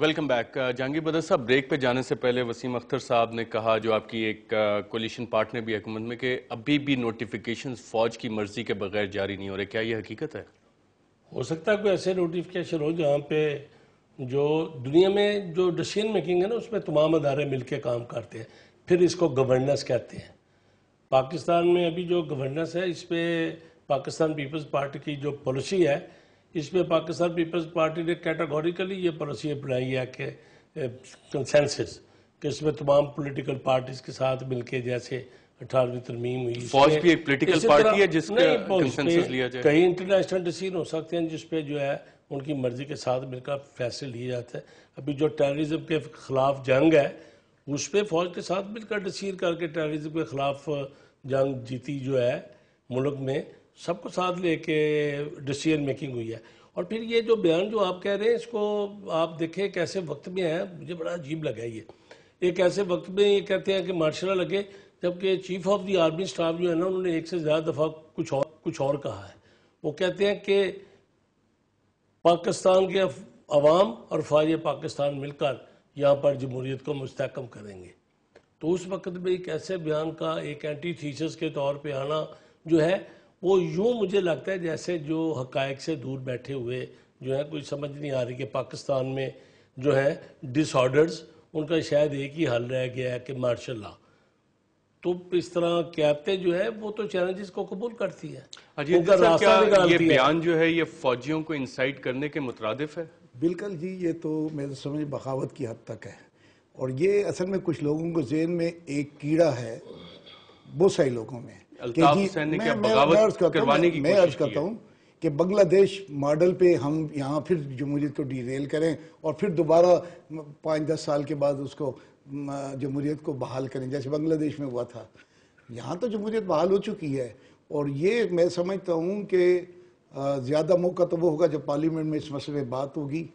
Welcome back Jahangir بدر صاحب، break پہ جانے سے پہلے وسیم اختر صاحب نے کہا، جو آپ کی ایک کولیشن پارٹنر بھی حکومت میں، کہ ابھی بھی نوٹیفیکیشن فوج کی مرضی کے بغیر جاری نہیں ہو رہے. کیا یہ حقیقت ہے؟ ہو سکتا ہے کوئی ایسے نوٹیفیکیشن ہو جہاں پہ جو دنیا میں جو ڈیسیژن میکنگ ہے نا، اس میں تمام ادارے مل کے کام کرتے ہیں، پھر اس کو گورننس کہتے ہیں. پاکستان میں ابھی جو گورننس ہے، اس پہ پاکستان پیپلز پارٹی کی جو پالیسی ہے، اس پہ پاکستان پیپلز پارٹی نے کیٹاگوریکلی یہ پالیسی اپنائی ہے کہ کنسنسس، کہ اس میں تمام پولیٹیکل پارٹیز کے ساتھ مل کے، جیسے 18ویں ترمیم ہوئی، فوج بھی ایک پولیٹیکل پارٹی ہے جس کا کنسنسس لیا جائے. کئی انٹرنیشنل ڈیسیژن ہو سکتے ہیں جس پہ جو ہے ان کی مرضی کے ساتھ مل کر فیصلے لیے جاتے ہیں. ابھی جو ٹیررزم کے خلاف جنگ ہے، اس پہ فوج کے ساتھ مل کر ڈیسیژن کر کے ٹیررزم کے خلاف جنگ جیتی جو ہے ملک میں، سب کو ساتھ لے کے ڈیسیژن میکنگ ہوئی ہے. اور پھر یہ جو بیان جو آپ کہہ رہے ہیں، اس کو آپ دیکھیں ایک ایسے وقت میں ہے، مجھے بڑا عجیب لگا یہ. ایک ایسے وقت میں یہ کہتے ہیں کہ مارشل لا لگے، جبکہ chief of the army staff جو ہے نا، انہوں نے ایک سے زیادہ دفعہ کچھ اور کہا ہے. وہ کہتے ہیں کہ پاکستان کے عوام اور فوج پاکستان مل کر یہاں پر جمہوریت کو مستحکم کریں گے. تو اس وقت میں ایک ایسے بیان کا ایک اینٹی تھیسس کے طور پہ آنا جو ہے، وہ یوں مجھے لگتا ہے جیسے جو حقائق سے دور بیٹھے ہوئے جو ہے، کوئی سمجھ نہیں آ رہی کہ پاکستان میں جو ہے ڈس آرڈرز، ان کا شاید ایک ہی حل رہ گیا ہے کہ مارشل لا. تو اس طرح قیادتیں جو ہے وہ تو چیلنجز کو قبول کرتی ہے. یہ بیان جو ہے یہ فوجیوں کو انسائٹ کرنے کے مترادف ہے؟ بالکل جی، یہ تو میرے سمجھ بغاوت کی حد تک ہے. اور یہ اصل میں کچھ لوگوں کو ذہن میں ایک کیڑا ہے، بہت سارے لوگوں میں، الطاف حسین نے کیا بغاوت کروانے کی میں عرض کرتا ہوں کہ بنگلہ دیش ماڈل پہ ہم یہاں پھر جمہوریت کو ڈیریل کریں اور پھر دوبارہ 5-10 سال کے بعد اس کو جمہوریت کو بحال کریں، جیسے بنگلہ دیش میں ہوا تھا. یہاں تو جمہوریت بحال ہو چکی ہے. اور یہ میں سمجھتا ہوں کہ زیادہ موقع تو وہ ہوگا جب پارلیمنٹ میں اس مسئلے بات ہوگی،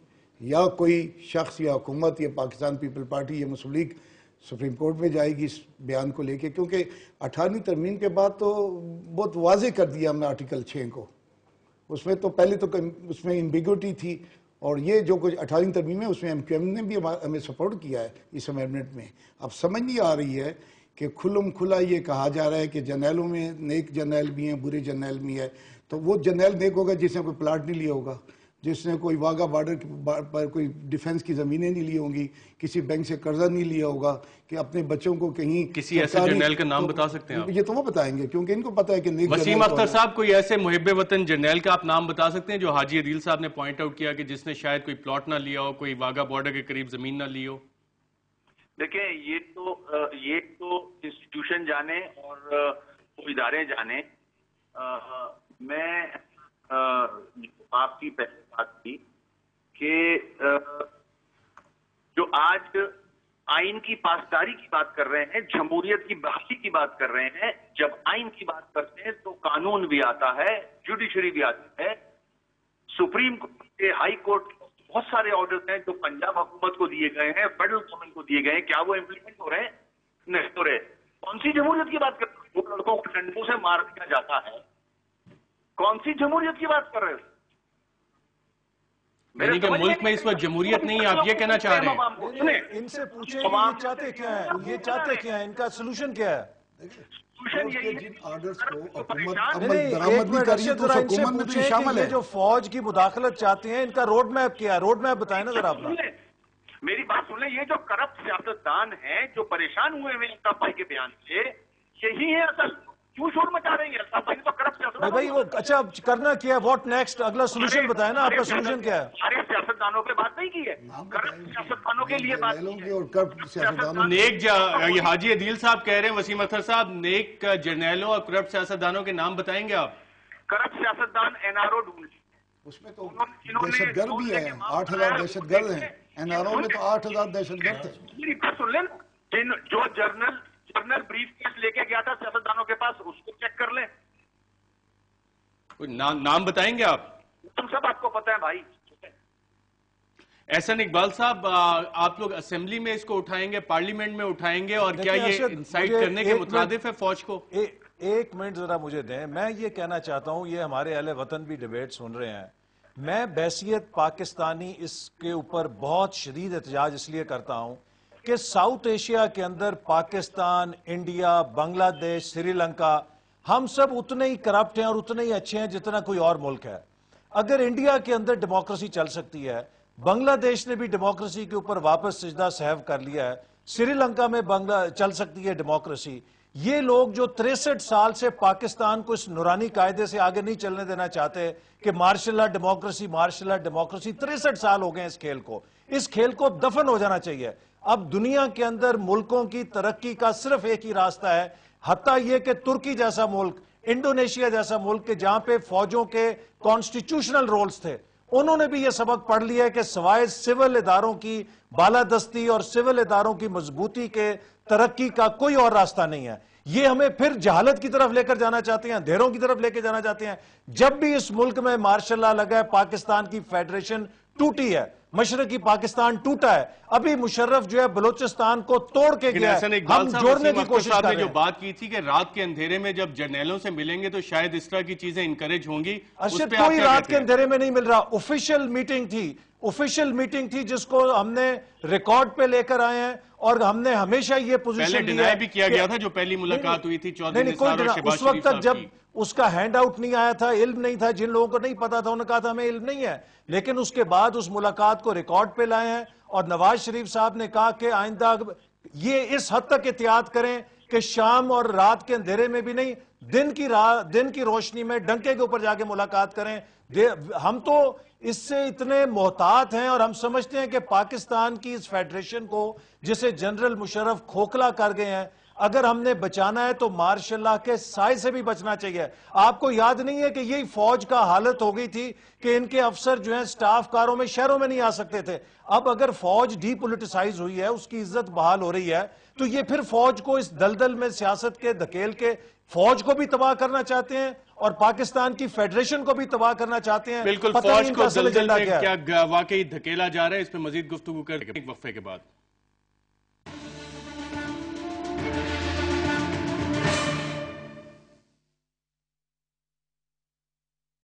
یا کوئی شخص یا حکومت یا پاکستان پیپل پارٹی یا مسلم لیگ سپریم کورٹ میں جائے گی اس بیان کو لے کے. کیونکہ 18ویں ترمیم کے بعد تو بہت واضح کر دیا ہم نے آرٹیکل 6 کو. اس میں تو پہلے تو اس میں امبیگوٹی تھی، اور یہ جو کچھ 18ویں ترمیم ہے اس میں MQM نے بھی ہمیں سپورٹ کیا ہے اس امینڈمنٹ میں. اب سمجھ نہیں آ رہی ہے کہ کھلم کھلا یہ کہا جا رہا ہے کہ جرنیلوں میں نیک جرنیل بھی ہیں، برے جرنیل بھی ہیں. تو وہ جرنیل نیک ہوگا جس نے کوئی پلاٹ نہیں لیا ہوگا، جس نے کوئی واگا بارڈر پر کوئی ڈیفنس کی زمینیں نہیں لی ہوں گی، کسی بینک سے قرضہ نہیں لیا ہوگا، کہ اپنے بچوں کو کہیں کسی ایسے جرنیل کا نام بتا سکتے ہیں آپ؟ یہ تو وہ بتائیں گے کیونکہ ان کو پتہ ہے کہ نیک. وسیم اختر صاحب، کوئی ایسے محب وطن جرنیل کا آپ نام بتا سکتے ہیں جو حاجی عدیل صاحب نے پوائنٹ آؤٹ کیا کہ جس نے شاید کوئی پلاٹ نہ لیا ہو، کوئی واگا بارڈر کے قریب زمین نہ لی ہو؟ دیکھیں، یہ تو انسٹیٹیوشن جانے اور وہ ادارے جانے. میں آپ کی پہلی بات تھی کہ جو آج آئین کی پاسداری کی بات کر رہے ہیں، جمہوریت کی بحالی کی بات کر رہے ہیں. جب آئین کی بات کرتے ہیں تو قانون بھی آتا ہے، جوڈیشری بھی آتی ہے، سپریم کورٹ کے، ہائی کورٹ کے بہت سارے آرڈرز ہیں جو پنجاب حکومت کو دیے گئے ہیں، فیڈرل گورنمنٹ کو دیے گئے ہیں. کیا وہ امپلیمنٹ ہو رہے ہیں؟ نہیں ہو رہے. کون سی جمہوریت کی بات کر رہے ہیں؟ وہ لڑکوں کو ڈنڈوں سے مار دیا جاتا ہے. کون سی جمہوریت کی بات کر رہے ہیں؟ یعنی کہ ملک میں اس وقت جمہوریت نہیں ہے، آپ یہ کہنا چاہ رہے ہیں؟ ان سے پوچھیں کہ یہ چاہتے کیا ہے، یہ چاہتے کیا ہے، ان کا سلوشن کیا ہے؟ جن آرڈرز کو حکومت عمل درآمد نہیں کر رہی ہے تو اس حکومت میں تو شامل ہے. یہ جو فوج کی مداخلت چاہتے ہیں، ان کا روڈ میپ کیا ہے؟ روڈ میپ بتائیں نا ذرا اپنا. میری بات سن لیں. یہ جو کرپٹ سیاستدان ہیں جو پریشان ہوئے ہیں الطاف بھائی کے بیان سے، یہی ہے اصل. کیوں شور مچا رہے ہیں؟ الطاف بھائی تو کرپٹ سیاستدان. بھائی وہ اچھا کرنا کیا ہے؟ What next? اگلا سلوشن بتائیں نا، آپ کا سلوشن کیا ہے؟ سارے سیاستدانوں پہ بات نہیں کی ہے، کرپٹ سیاستدانوں کے لیے بات کی ہے. نیک یہ حاجی عدیل صاحب کہہ رہے ہیں، وسیم اختر صاحب، نیک جرنیلوں اور کرپٹ سیاستدانوں کے نام بتائیں گے آپ؟ کرپٹ سیاستدان NRO ڈھونڈ، اس میں تو دہشت گرد بھی ہیں، 8,000 دہشت گرد ہیں. NRO میں تو 8,000 دہشت گرد ہیں. میری بات سن لیں. جو جرنل بریف کیس لے کے گیا تھا سیاستدانوں کے پاس، اس کو چیک کر لیں. نام بتائیں گے آپ؟ تم سب آپ کو پتہ ہے بھائی. احسن اقبال صاحب، آپ لوگ اسمبلی میں اس کو اٹھائیں گے، پارلیمنٹ میں اٹھائیں گے، اور کیا یہ انسائٹ کرنے کے مترادف ہے فوج کو؟ ایک منٹ ذرا مجھے دیں. میں یہ کہنا چاہتا ہوں، یہ ہمارے اہل وطن بھی ڈیبیٹ سن رہے ہیں میں بحیثیت پاکستانی اس کے اوپر بہت شدید احتجاج اس لیے کرتا ہوں کہ ساؤتھ ایشیا کے اندر پاکستان، انڈیا، بنگلہ دیش، سری لنکا، ہم سب اتنے ہی کرپٹ ہیں اور اتنے ہی اچھے ہیں جتنا کوئی اور ملک ہے۔ اگر انڈیا کے اندر ڈیموکریسی چل سکتی ہے، بنگلہ دیش نے بھی ڈیموکریسی کے اوپر واپس سجدہ سہو کر لیا ہے، سری لنکا میں چل سکتی ہے ڈیموکریسی، یہ لوگ جو 63 سال سے پاکستان کو اس نورانی قاعدے سے آگے نہیں چلنے دینا چاہتے کہ martial law democracy, martial law democracy, 63 سال ہو گئے اس کھیل کو دفن ہو جانا چاہیے۔ اب دنیا کے اندر ملکوں کی ترقی کا صرف ایک ہی راستہ ہے، حتیٰ یہ کہ ترکی جیسا ملک، انڈونیشیا جیسا ملک کہ جہاں پہ فوجوں کے کانسٹیٹیوشنل رولز تھے، انہوں نے بھی یہ سبق پڑھ لیا ہے کہ سوائے سول اداروں کی بالادستی اور سول اداروں کی مضبوطی کے ترقی کا کوئی اور راستہ نہیں ہے۔ یہ ہمیں پھر جہالت کی طرف لے کر جانا چاہتے ہیں، اندھیروں کی طرف لے کے جانا چاہتے ہیں۔ جب بھی اس ملک میں مارشل لا لگا ہے، پاکستان کی فیڈریشن ٹوٹی ہے، مشرقی پاکستان ٹوٹا ہے، ابھی مشرف جو ہے بلوچستان کو توڑ کے گیا ہے، ہم جوڑنے کی کوشش کر رہے ہیں۔ جو بات کی تھی کہ رات کے اندھیرے میں جب جرنیلوں سے ملیں گے تو شاید اس طرح کی چیزیں انکریج ہوں گی، ارشد کوئی رات کے اندھیرے میں نہیں مل رہا، آفیشیل میٹنگ تھی جس کو ہم نے ریکارڈ پہ لے کر آئے ہیں، اور ہم نے ہمیشہ یہ پوزیشن پہلے ڈینائی بھی کیا گیا تھا جو پہلی ملاقات ہوئی تھی چودھری نثار اور شہباز اس وقت شریف تک صاحب جب کی۔ اس کا ہینڈ آؤٹ نہیں آیا تھا، علم نہیں تھا، جن لوگوں کو نہیں پتا تھا انہوں نے کہا تھا ہمیں علم نہیں ہے، لیکن اس کے بعد اس ملاقات کو ریکارڈ پہ لائے ہیں، اور نواز شریف صاحب نے کہا کہ آئندہ یہ اس حد تک احتیاط کریں کہ شام اور رات کے اندھیرے میں بھی نہیں، دن کی روشنی میں ڈنکے کے اوپر جا کے ملاقات کریں۔ ہم تو اس سے اتنے محتاط ہیں اور ہم سمجھتے ہیں کہ پاکستان کی اس فیڈریشن کو جسے جنرل مشرف کھوکھلا کر گئے ہیں، اگر ہم نے بچانا ہے تو مارشل لا کے سائے سے بھی بچنا چاہیے۔ آپ کو یاد نہیں ہے کہ یہی فوج کا حالت ہو گئی تھی کہ ان کے افسر جو ہیں سٹاف کاروں میں شہروں میں نہیں آ سکتے تھے۔ اب اگر فوج ڈی پولیٹیسائز ہوئی ہے، اس کی عزت بحال ہو رہی ہے، تو یہ پھر فوج کو اس دلدل میں سیاست کے دھکیل کے فوج کو بھی تباہ کرنا چاہتے ہیں اور پاکستان کی فیڈریشن کو بھی تباہ کرنا چاہتے ہیں۔ بالکل، پتہ نہیں فوج ان کو کا اصل دلدل ایجنڈا میں کیا ہے۔ کیا واقعی دھکیلا جا رہا ہے، اس پہ مزید گفتگو کریں ایک وقفے کے بعد۔